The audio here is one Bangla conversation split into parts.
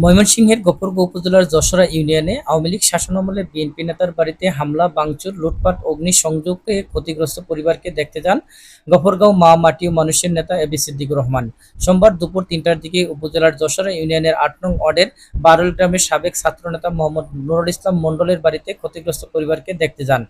ময়মনসিংহের গফরগাঁও উপজেলার যশোরা ইউনিয়নে আওয়ামী লীগ শাসনামলে বিএনপি নেতার বাড়িতে হামলা, ভাঙচুর, লুটপাট, অগ্নিসংযোগে ক্ষতিগ্রস্ত পরিবারকে দেখতে যান গফরগাঁও মা, মাটি ও মানুষের নেতা এবি সিদ্দিকুর রহমান। সোমবার দুপুর ৩টার দিকে উপজেলার যশোরা ইউনিয়নের ৮ নং ওয়ার্ডের বারুল গ্রামের সাবেক ছাত্রনেতা মোহাম্মদ নুরুল ইসলাম মণ্ডলের বাড়িতে ক্ষতিগ্রস্ত পরিবারকে দেখতে যান।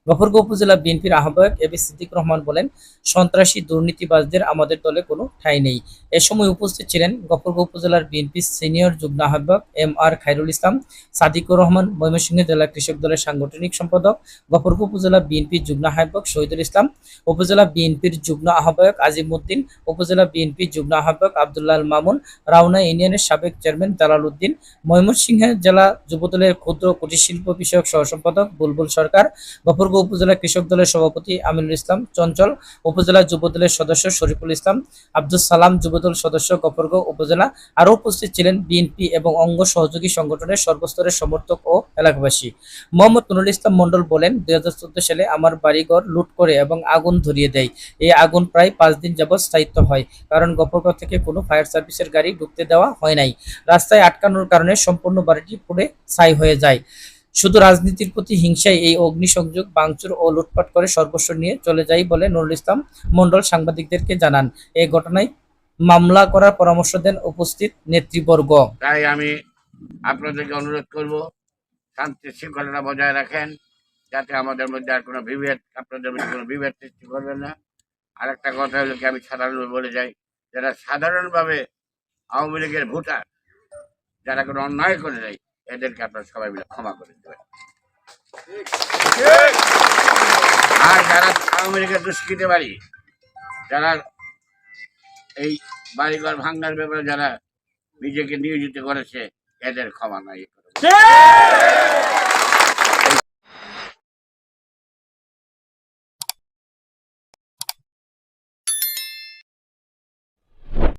গফরগাঁও উপজেলা বিএনপির আহ্বায়ক এবি সিদ্দিকুর রহমান বলেন, সন্ত্রাসী দুর্নীতিবাজদের আমাদের দলে কোনো ঠাঁই নেই। এ সময় উপস্থিত ছিলেন গফরগাঁও উপজেলার বিএনপির সিনিয়র যুগ্ম আহ্বায়ক এম আর খায়রুল ইসলাম, সাদিকুর রহমান, ময়মনসিংহ জেলা কৃষক দলের সাংগঠনিক সম্পাদক, গফরগাঁও উপজেলা বিএনপির যুগ্ম আহ্বায়ক শহীদুল ইসলাম, উপজেলা বিএনপির যুগ্ম আহ্বায়ক আজিম উদ্দিন, উপজেলা বিএনপির যুগ্ম আহ্বায়ক আব্দুল্লাহ আল মামুন, রাউনা ইউনিয়নের সাবেক চেয়ারম্যান জালাল উদ্দিন, ময়মনসিংহ জেলা যুবদলের ক্ষুদ্র কুটির শিল্প বিষয়ক সহ সম্পাদক বুলবুল সরকার, গফরগাঁও উপজেলা কৃষক দলের সভাপতি আমিনুল ইসলাম চঞ্চল, উপজেলা যুবদলের সদস্য শরীফুল ইসলাম, আব্দুল সালাম যুবদল সদস্য গফরগাঁও উপজেলা। আরও উপস্থিত ছিলেন বিএনপি এবং অঙ্গ সহযোগী সংগঠনের সর্বস্তরের সমর্থক ও এলাকাবাসী। মোহাম্মদ নুরুল ইসলাম মণ্ডল বলেন, ২০১৪ সালে আমার বাড়িঘর লুট করে এবং আগুন ধরিয়ে দেয়। এই আগুন প্রায় ৫ দিন যাবৎ স্থায়িত্ব হয়, কারণ গফরগাঁও থেকে কোনো ফায়ার সার্ভিসের গাড়ি ঢুকতে দেওয়া হয় নাই। রাস্তায় আটকানোর কারণে সম্পূর্ণ বাড়িটি পুড়ে ছাই হয়ে যায়। শুধু রাজনীতির প্রতি হিংসায় এই অগ্নিসংযোগ, ভাঙচুর ও লুটপাট করে সর্বস্ব নিয়ে চলে যায় বলে নুরুল ইসলাম মণ্ডল সাংবাদিকদেরকে জানান। এই ঘটনায় মামলা করার পরামর্শ দেন উপস্থিত নেতৃবর্গ। তাই আমি আপনাদেরকে অনুরোধ করব, শান্তি শৃঙ্খলা বজায় রাখেন, যাতে আমাদের মধ্যে আর কোনো বিভেদ, আপনাদের মধ্যে কোনো বিভেদ সৃষ্টি করবেন না। আর একটা কথা হলো কি, আমি সাধারণভাবে বলে যাই, যারা সাধারণভাবে আওয়ামী লীগের ভোটার, যারা কোনো অন্যায় করে দেয়, এদেরকে আপনারা সবাই মিলে ক্ষমা করে দেবেন। আর যারা আওয়ামী লীগের দুষ্কৃতকারী, যারা এই বাড়িঘর ভাঙার ব্যাপারে যারা নিজেকে নিয়োজিত করেছে, এদের ক্ষমা নাই।